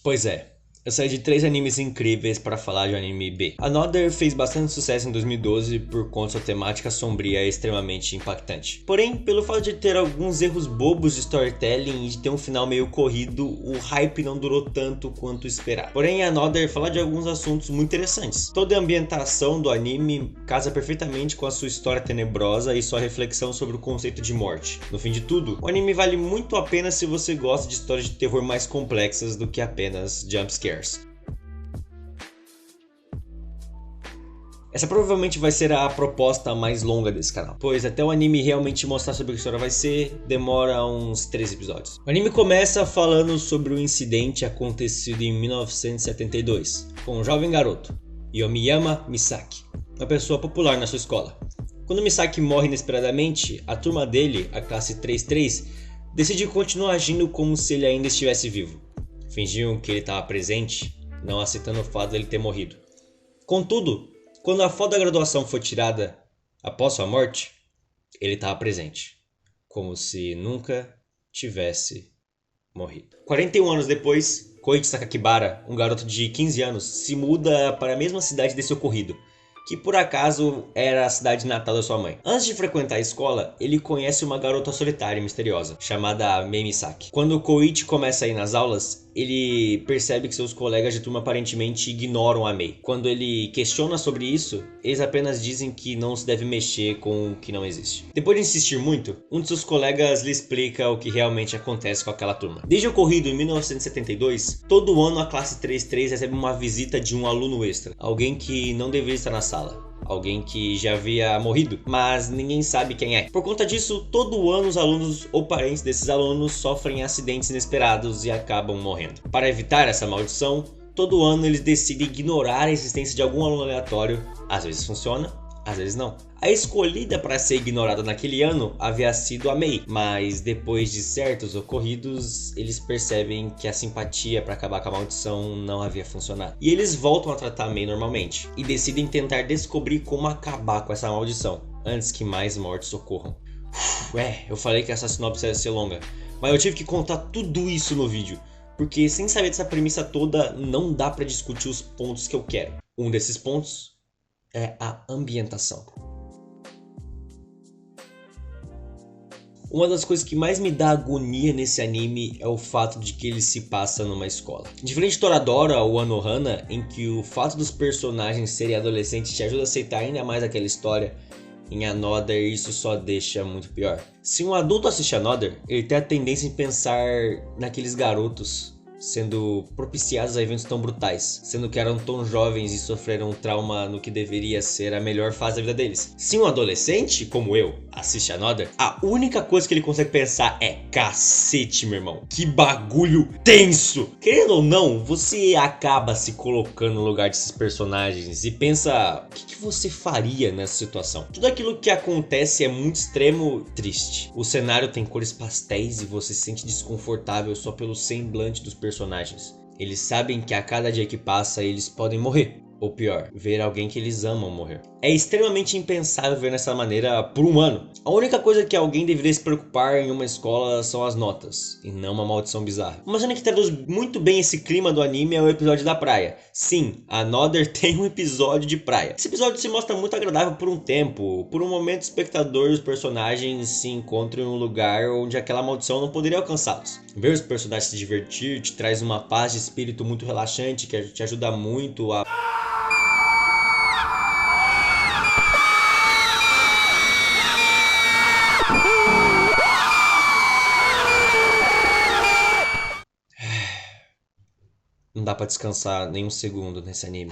Pois é, eu saí de 3 animes incríveis para falar de um anime B. Another fez bastante sucesso em 2012 por conta de sua temática sombria e extremamente impactante. Porém, pelo fato de ter alguns erros bobos de storytelling e de ter um final meio corrido, o hype não durou tanto quanto esperado. Porém, Another fala de alguns assuntos muito interessantes. Toda a ambientação do anime casa perfeitamente com a sua história tenebrosa e sua reflexão sobre o conceito de morte. No fim de tudo, o anime vale muito a pena se você gosta de histórias de terror mais complexas do que apenas jumpscares. Essa provavelmente vai ser a proposta mais longa desse canal, pois até o anime realmente mostrar sobre o que a história vai ser, demora uns 3 episódios. O anime começa falando sobre o incidente acontecido em 1972, com um jovem garoto, Yomiyama Misaki, uma pessoa popular na sua escola. Quando Misaki morre inesperadamente, a turma dele, a classe 33, decide continuar agindo como se ele ainda estivesse vivo. Fingiam que ele estava presente, não aceitando o fato de ele ter morrido. Contudo, quando a foto da graduação foi tirada após sua morte, ele estava presente, como se nunca tivesse morrido. 41 anos depois, Koichi Sakakibara, um garoto de 15 anos, se muda para a mesma cidade desse ocorrido, que por acaso era a cidade natal da sua mãe. Antes de frequentar a escola, ele conhece uma garota solitária e misteriosa, chamada Mei Misaki. Quando Koichi começa a ir nas aulas, ele percebe que seus colegas de turma aparentemente ignoram a Mei. Quando ele questiona sobre isso, eles apenas dizem que não se deve mexer com o que não existe. Depois de insistir muito, um de seus colegas lhe explica o que realmente acontece com aquela turma. Desde o ocorrido em 1972, todo ano a classe 33 recebe uma visita de um aluno extra, alguém que não deveria estar na sala. Alguém que já havia morrido, mas ninguém sabe quem é. Por conta disso, todo ano os alunos ou parentes desses alunos sofrem acidentes inesperados e acabam morrendo. Para evitar essa maldição, todo ano eles decidem ignorar a existência de algum aluno aleatório. Às vezes funciona, às vezes não. A escolhida para ser ignorada naquele ano havia sido a Mei, mas depois de certos ocorridos, eles percebem que a simpatia para acabar com a maldição não havia funcionado. E eles voltam a tratar a Mei normalmente, e decidem tentar descobrir como acabar com essa maldição, antes que mais mortes ocorram. Eu falei que essa sinopse ia ser longa, mas eu tive que contar tudo isso no vídeo, porque sem saber dessa premissa toda, não dá para discutir os pontos que eu quero. Um desses pontos é a ambientação. Uma das coisas que mais me dá agonia nesse anime é o fato de que ele se passa numa escola. Diferente de Toradora ou Anohana, em que o fato dos personagens serem adolescentes te ajuda a aceitar ainda mais aquela história, em Another isso só deixa muito pior. Se um adulto assiste Another, ele tem a tendência em pensar naqueles garotos sendo propiciados a eventos tão brutais, sendo que eram tão jovens e sofreram um trauma no que deveria ser a melhor fase da vida deles. Se um adolescente, como eu, assiste Another, a única coisa que ele consegue pensar é: cacete, meu irmão, que bagulho tenso! Querendo ou não, você acaba se colocando no lugar desses personagens e pensa: o que você faria nessa situação? Tudo aquilo que acontece é muito extremo triste. O cenário tem cores pastéis e você se sente desconfortável só pelo semblante dos personagens. Eles sabem que a cada dia que passa eles podem morrer. Ou pior, ver alguém que eles amam morrer. É extremamente impensável ver dessa maneira por um ano. A única coisa que alguém deveria se preocupar em uma escola são as notas, e não uma maldição bizarra. Uma cena que traduz muito bem esse clima do anime é o episódio da praia. Sim, Another tem um episódio de praia. Esse episódio se mostra muito agradável por um tempo. Por um momento, o espectador e os personagens se encontram em um lugar onde aquela maldição não poderia alcançá-los. Ver os personagens se divertir te traz uma paz de espírito muito relaxante que te ajuda muito a... Não dá pra descansar nem um segundo nesse anime.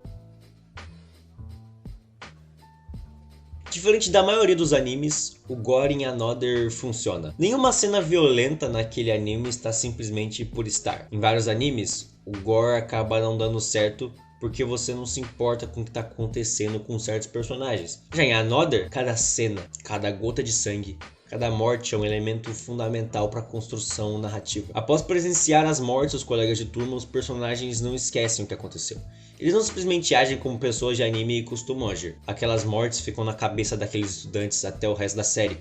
Diferente da maioria dos animes, o gore em Another funciona. Nenhuma cena violenta naquele anime está simplesmente por estar. Em vários animes, o gore acaba não dando certo porque você não se importa com o que está acontecendo com certos personagens. Já em Another, cada cena, cada gota de sangue, cada morte é um elemento fundamental para a construção narrativa. Após presenciar as mortes dos colegas de turma, os personagens não esquecem o que aconteceu. Eles não simplesmente agem como pessoas de anime costumam agir. Aquelas mortes ficam na cabeça daqueles estudantes até o resto da série,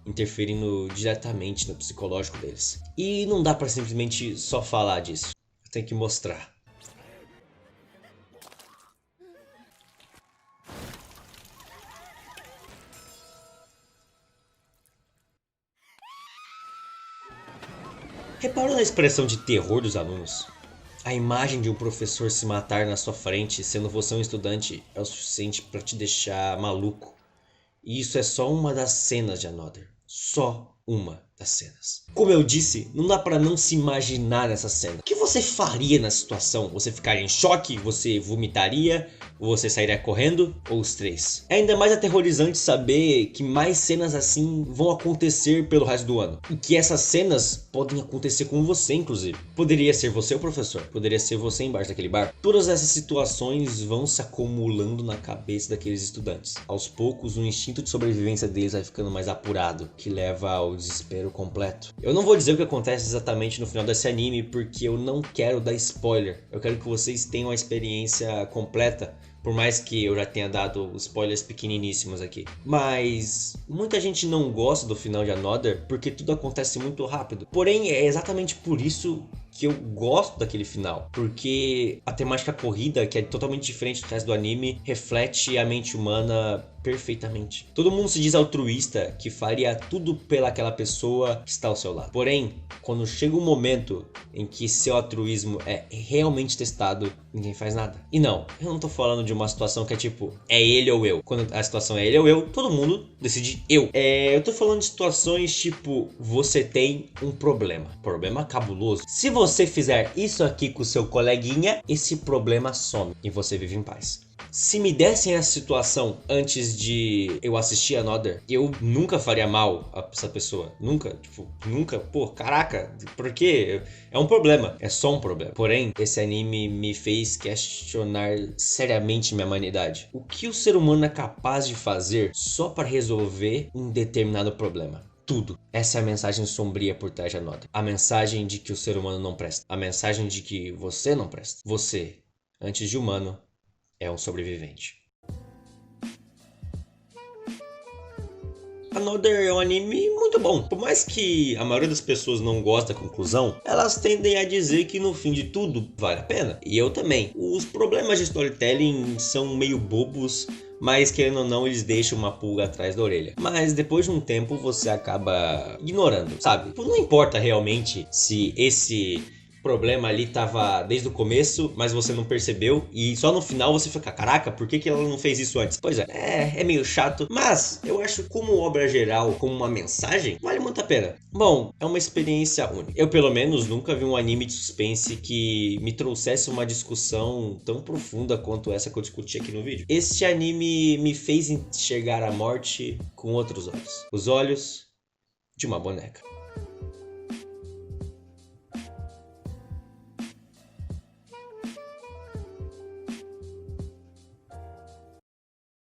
interferindo diretamente no psicológico deles. E não dá para simplesmente só falar disso, tem que mostrar. Reparou na expressão de terror dos alunos? A imagem de um professor se matar na sua frente, sendo você um estudante, é o suficiente para te deixar maluco. E isso é só uma das cenas de Another. Só uma das cenas. Como eu disse, não dá pra não se imaginar nessa cena. O que você faria nessa situação? Você ficaria em choque? Você vomitaria? Ou você sairia correndo? Ou os três? É ainda mais aterrorizante saber que mais cenas assim vão acontecer pelo resto do ano. E que essas cenas podem acontecer com você, inclusive. Poderia ser você o professor. Poderia ser você embaixo daquele bar. Todas essas situações vão se acumulando na cabeça daqueles estudantes. Aos poucos, o instinto de sobrevivência deles vai ficando mais apurado, que leva ao desespero completo. Eu não vou dizer o que acontece exatamente no final desse anime, porque eu não quero dar spoiler. Eu quero que vocês tenham a experiência completa, por mais que eu já tenha dado spoilers pequeniníssimos aqui. Mas muita gente não gosta do final de Another porque tudo acontece muito rápido. Porém, é exatamente por isso que eu gosto daquele final, porque a temática corrida, que é totalmente diferente do resto do anime, reflete a mente humana perfeitamente. Todo mundo se diz altruísta, que faria tudo pelaquela pessoa que está ao seu lado. Porém, quando chega um momento em que seu altruísmo é realmente testado, ninguém faz nada. E não, eu não tô falando de uma situação que é tipo, é ele ou eu. Quando a situação é ele ou eu, todo mundo decide eu. Eu tô falando de situações tipo, você tem um problema cabuloso. Se você fizer isso aqui com seu coleguinha, esse problema some e você vive em paz. Se me dessem essa situação antes de eu assistir Another, eu nunca faria mal a essa pessoa. Nunca, nunca. Pô, caraca, por quê? É um problema, é só um problema. Porém, esse anime me fez questionar seriamente minha humanidade. O que o ser humano é capaz de fazer só para resolver um determinado problema? Tudo. Essa é a mensagem sombria por trás de Another. A mensagem de que o ser humano não presta. A mensagem de que você não presta. Você, antes de humano, é um sobrevivente. Another é um anime muito bom. Por mais que a maioria das pessoas não goste da conclusão, elas tendem a dizer que no fim de tudo vale a pena. E eu também. Os problemas de storytelling são meio bobos, mas querendo ou não, eles deixam uma pulga atrás da orelha. Mas depois de um tempo você acaba ignorando, sabe? Não importa realmente se esse problema ali tava desde o começo, mas você não percebeu e só no final você fica, caraca, por que ela não fez isso antes? Pois é meio chato, mas eu acho como obra geral, como uma mensagem, vale muito a pena. Bom, é uma experiência única. Eu pelo menos nunca vi um anime de suspense que me trouxesse uma discussão tão profunda quanto essa que eu discuti aqui no vídeo. Este anime me fez enxergar a morte com outros olhos. Os olhos de uma boneca.